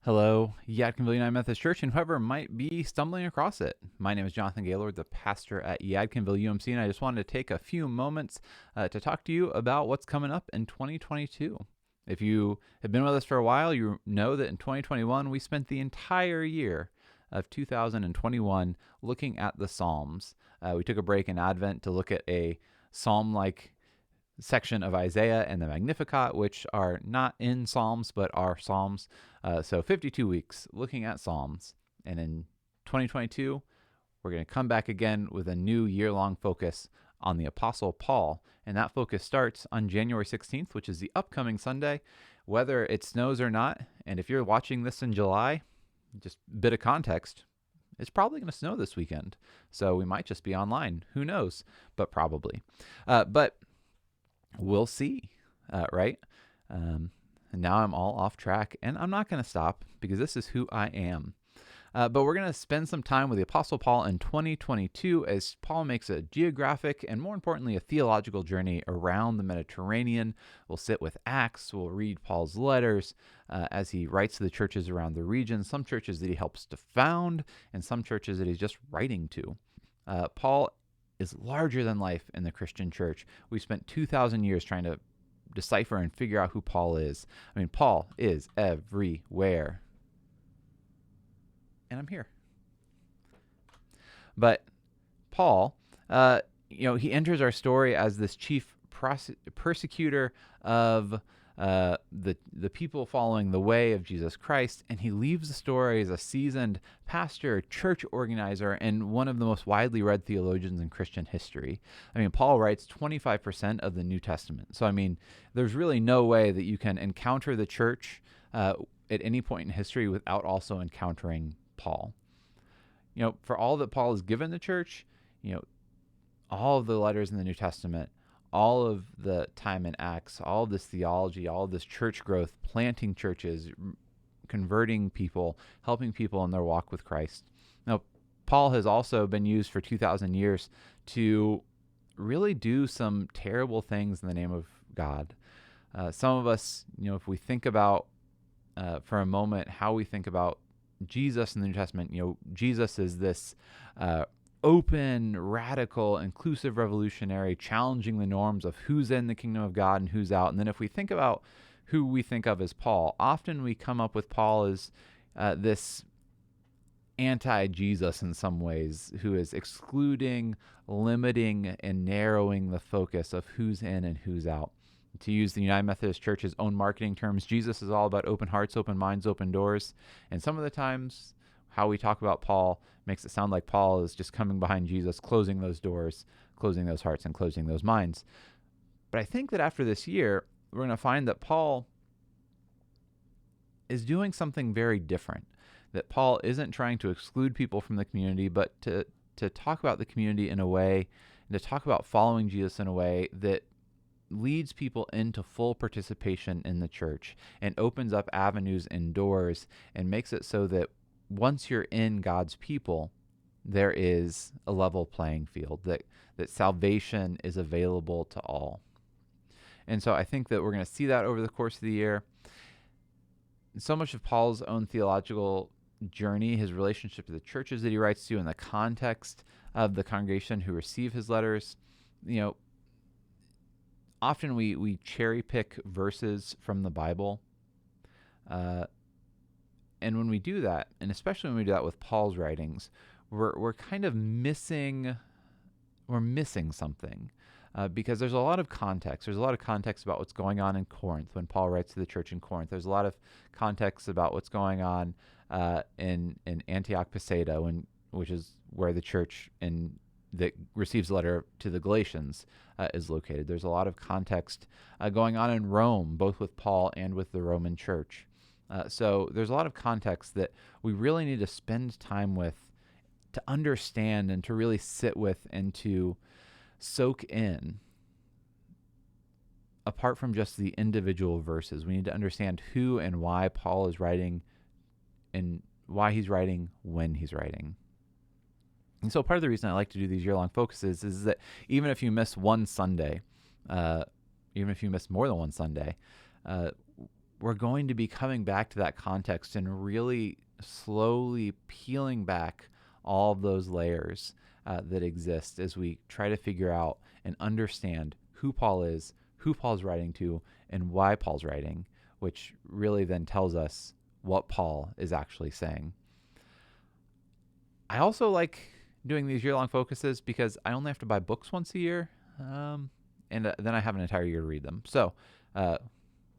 Hello, Yadkinville United Methodist Church, and whoever might be stumbling across it. My name is Jonathan Gaylord, the pastor at Yadkinville UMC, and I just wanted to take a few moments to talk to you about what's coming up in 2022. If you have been with us for a while, you know that in 2021 we spent the entire year of 2021 looking at the Psalms. We took a break in Advent to look at a psalm-like section of Isaiah and the Magnificat, which are not in Psalms but are Psalms. So 52 weeks looking at Psalms. And in 2022, we're going to come back again with a new year-long focus on the Apostle Paul. And that focus starts on January 16th, which is the upcoming Sunday, whether it snows or not. And if you're watching this in July, just a bit of context, it's probably going to snow this weekend. So we might just be online. Who knows? But probably. But we'll see, right? And now I'm all off track, and I'm not going to stop because this is who I am. But we're going to spend some time with the Apostle Paul in 2022 as Paul makes a geographic and, more importantly, a theological journey around the Mediterranean. We'll sit with Acts. We'll read Paul's letters as he writes to the churches around the region, some churches that he helps to found, and some churches that he's just writing to. Paul is larger than life in the Christian church. We spent 2,000 years trying to decipher and figure out who Paul is. I mean, Paul is everywhere. And I'm here. But Paul, he enters our story as this chief persecutor of the people following the way of Jesus Christ, and he leaves the story as a seasoned pastor, church organizer, and one of the most widely read theologians in Christian history. I mean, Paul writes 25% of the New Testament. So, I mean, there's really no way that you can encounter the church at any point in history without also encountering Paul. For all that Paul has given the church, all of the letters in the New Testament, all of the time in Acts, all of this theology, all of this church growth, planting churches, converting people, helping people in their walk with Christ. Now, Paul has also been used for 2,000 years to really do some terrible things in the name of God. Some of us, if we think about for a moment how we think about Jesus in the New Testament, Jesus is this open, radical, inclusive revolutionary, challenging the norms of who's in the kingdom of God and who's out. And then if we think about who we think of as Paul, often we come up with Paul as this anti-Jesus in some ways, who is excluding, limiting, and narrowing the focus of who's in and who's out. To use the United Methodist Church's own marketing terms, Jesus is all about open hearts, open minds, open doors. And some of the times how we talk about Paul makes it sound like Paul is just coming behind Jesus, closing those doors, closing those hearts, and closing those minds. But I think that after this year, we're going to find that Paul is doing something very different. That Paul isn't trying to exclude people from the community, but to talk about the community in a way, and to talk about following Jesus in a way that leads people into full participation in the church and opens up avenues and doors and makes it so that once you're in God's people, there is a level playing field, that salvation is available to all. And so I think that we're going to see that over the course of the year. So much of Paul's own theological journey, his relationship to the churches that he writes to, and the context of the congregation who receive his letters, often we cherry pick verses from the Bible. And when we do that, and especially when we do that with Paul's writings, we're kind of missing something because there's a lot of context. There's a lot of context about what's going on in Corinth when Paul writes to the church in Corinth. There's a lot of context about what's going on in Antioch Pisidia, which is where the church that receives a letter to the Galatians is located. There's a lot of context going on in Rome, both with Paul and with the Roman church. So there's a lot of context that we really need to spend time with to understand and to really sit with and to soak in. Apart from just the individual verses, we need to understand who and why Paul is writing and why he's writing when he's writing. And so part of the reason I like to do these year-long focuses is that even if you miss one Sunday, even if you miss more than one Sunday, we're going to be coming back to that context and really slowly peeling back all of those layers that exist as we try to figure out and understand who Paul is, who Paul's writing to, and why Paul's writing, which really then tells us what Paul is actually saying. I also like doing these year-long focuses because I only have to buy books once a year, and then I have an entire year to read them. So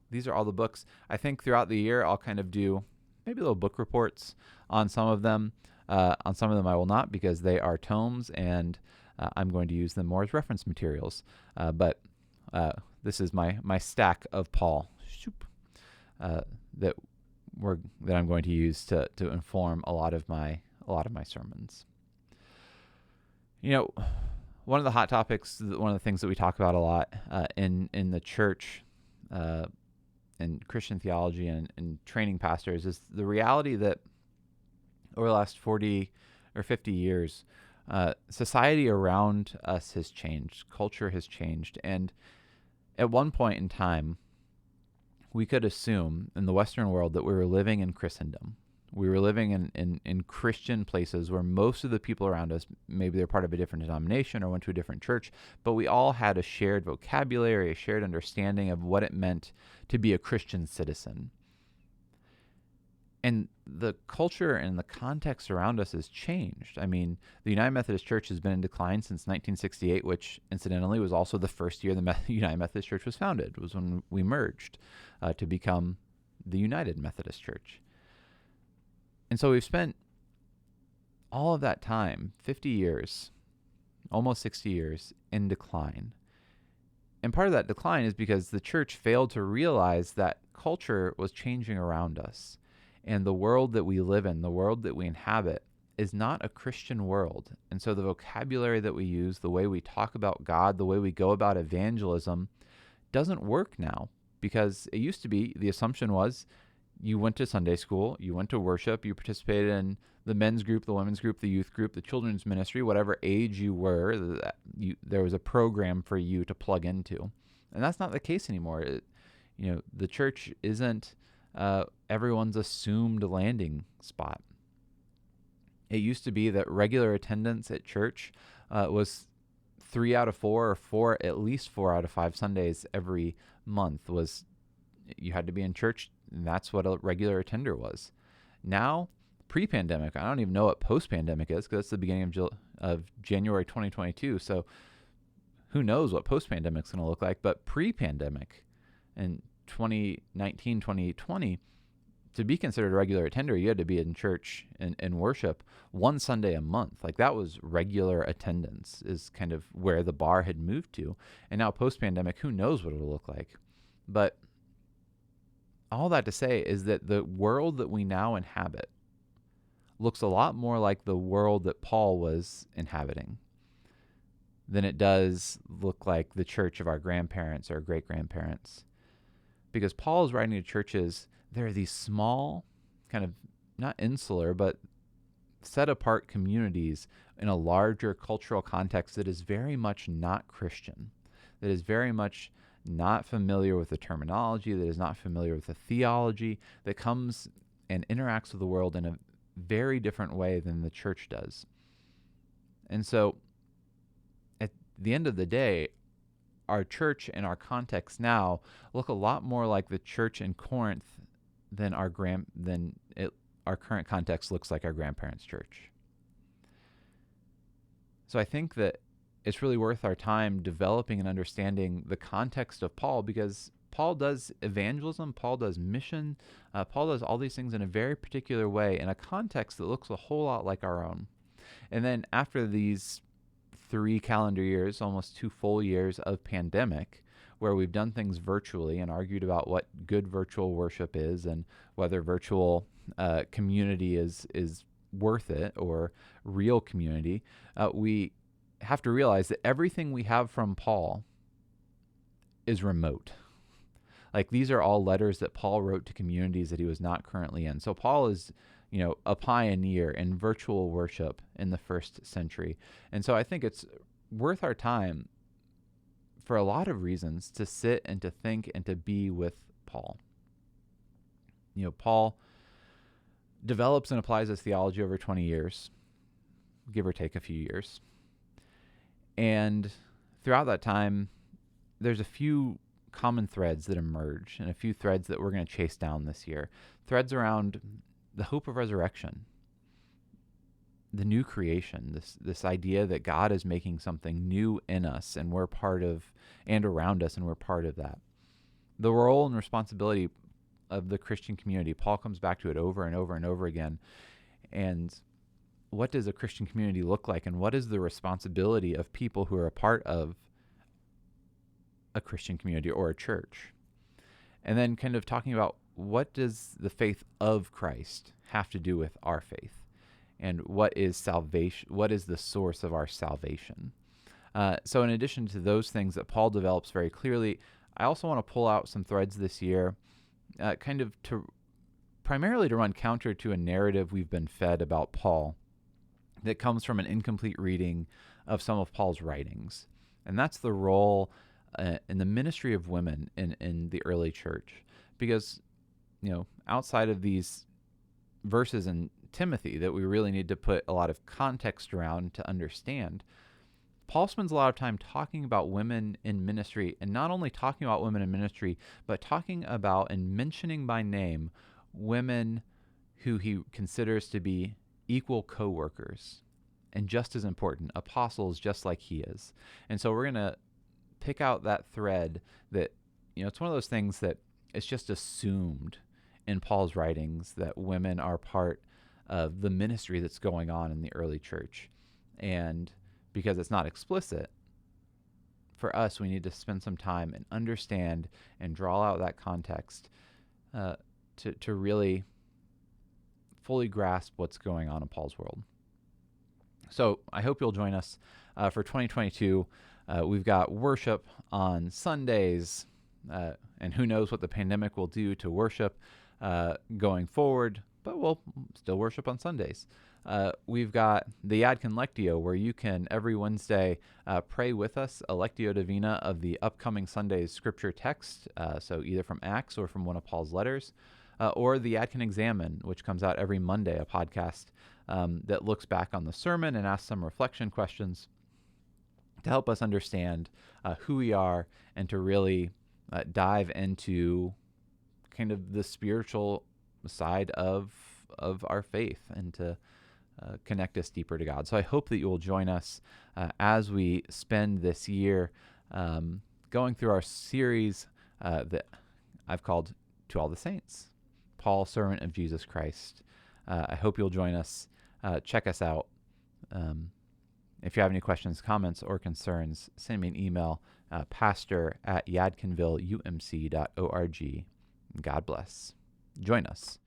these are all the books. I think throughout the year I'll kind of do maybe little book reports on some of them. On some of them I will not, because they are tomes, and I'm going to use them more as reference materials. But this is my stack of Paul that I'm going to use to inform a lot of my sermons. One of the hot topics, one of the things that we talk about a lot in the church, and Christian theology and training pastors, is the reality that over the last 40 or 50 years, society around us has changed, culture has changed, and at one point in time, we could assume in the Western world that we were living in Christendom. We were living in Christian places where most of the people around us, maybe they're part of a different denomination or went to a different church, but we all had a shared vocabulary, a shared understanding of what it meant to be a Christian citizen. And the culture and the context around us has changed. I mean, the United Methodist Church has been in decline since 1968, which incidentally was also the first year the United Methodist Church was founded. It was when we merged to become the United Methodist Church. And so we've spent all of that time, 50 years, almost 60 years, in decline. And part of that decline is because the church failed to realize that culture was changing around us. And the world that we live in, the world that we inhabit, is not a Christian world. And so the vocabulary that we use, the way we talk about God, the way we go about evangelism, doesn't work now. Because it used to be, the assumption was, you went to Sunday school, you went to worship, you participated in the men's group, the women's group, the youth group, the children's ministry, whatever age you were, there was a program for you to plug into. And that's not the case anymore. The church isn't everyone's assumed landing spot. It used to be that regular attendance at church was 3 out of 4, or at least 4 out of 5 Sundays every month. You had to be in church, and that's what a regular attender was. Now, pre-pandemic, I don't even know what post-pandemic is, because it's the beginning of January 2022. So who knows what post-pandemic is going to look like? But pre-pandemic, in 2019, 2020, to be considered a regular attender, you had to be in church and worship one Sunday a month. Like, that was regular attendance, is kind of where the bar had moved to. And now post-pandemic, who knows what it'll look like? But all that to say is that the world that we now inhabit looks a lot more like the world that Paul was inhabiting than it does look like the church of our grandparents or great-grandparents. Because Paul is writing to churches, there are these small, kind of not insular, but set-apart communities in a larger cultural context that is very much not Christian, that is very much not familiar with the terminology, that is not familiar with the theology, that comes and interacts with the world in a very different way than the church does. And so, at the end of the day, our church and our context now look a lot more like the church in Corinth than our current context looks like our grandparents' church. So I think that it's really worth our time developing and understanding the context of Paul, because Paul does evangelism, Paul does mission, Paul does all these things in a very particular way in a context that looks a whole lot like our own. And then after these 3 calendar years, almost 2 full years of pandemic, where we've done things virtually and argued about what good virtual worship is and whether virtual community is worth it or real community, we have to realize that everything we have from Paul is remote. Like, these are all letters that Paul wrote to communities that he was not currently in. So Paul is, a pioneer in virtual worship in the first century. And so I think it's worth our time, for a lot of reasons, to sit and to think and to be with Paul. Paul develops and applies his theology over 20 years, give or take a few years. And throughout that time, there's a few common threads that emerge and a few threads that we're going to chase down this year. Threads around the hope of resurrection, the new creation, this idea that God is making something new in us and we're part of, and around us, and we're part of that. The role and responsibility of the Christian community. Paul comes back to it over and over and over again. And what does a Christian community look like? And what is the responsibility of people who are a part of a Christian community or a church? And then kind of talking about what does the faith of Christ have to do with our faith? And what is salvation? What is the source of our salvation? So in addition to those things that Paul develops very clearly, I also want to pull out some threads this year, kind of primarily to run counter to a narrative we've been fed about Paul that comes from an incomplete reading of some of Paul's writings. And that's the role in the ministry of women in the early church. Because, outside of these verses in Timothy that we really need to put a lot of context around to understand, Paul spends a lot of time talking about women in ministry, and not only talking about women in ministry, but talking about and mentioning by name women who he considers to be equal co-workers and just as important, apostles just like he is. And so we're going to pick out that thread that, it's one of those things that it's just assumed in Paul's writings that women are part of the ministry that's going on in the early church. And because it's not explicit, for us, we need to spend some time and understand and draw out that context to really fully grasp what's going on in Paul's world. So I hope you'll join us for 2022. We've got worship on Sundays, and who knows what the pandemic will do to worship going forward, but we'll still worship on Sundays. We've got the Yadkin Lectio, where you can every Wednesday pray with us a Lectio Divina of the upcoming Sunday's scripture text, so either from Acts or from one of Paul's letters, or the Yadkin Examine, which comes out every Monday, a podcast that looks back on the sermon and asks some reflection questions to help us understand who we are and to really dive into kind of the spiritual side of our faith and to connect us deeper to God. So I hope that you will join us as we spend this year going through our series that I've called To All the Saints, Paul, Servant of Jesus Christ. I hope you'll join us. Check us out. If you have any questions, comments, or concerns, send me an email, pastor@yadkinvilleumc.org. God bless. Join us.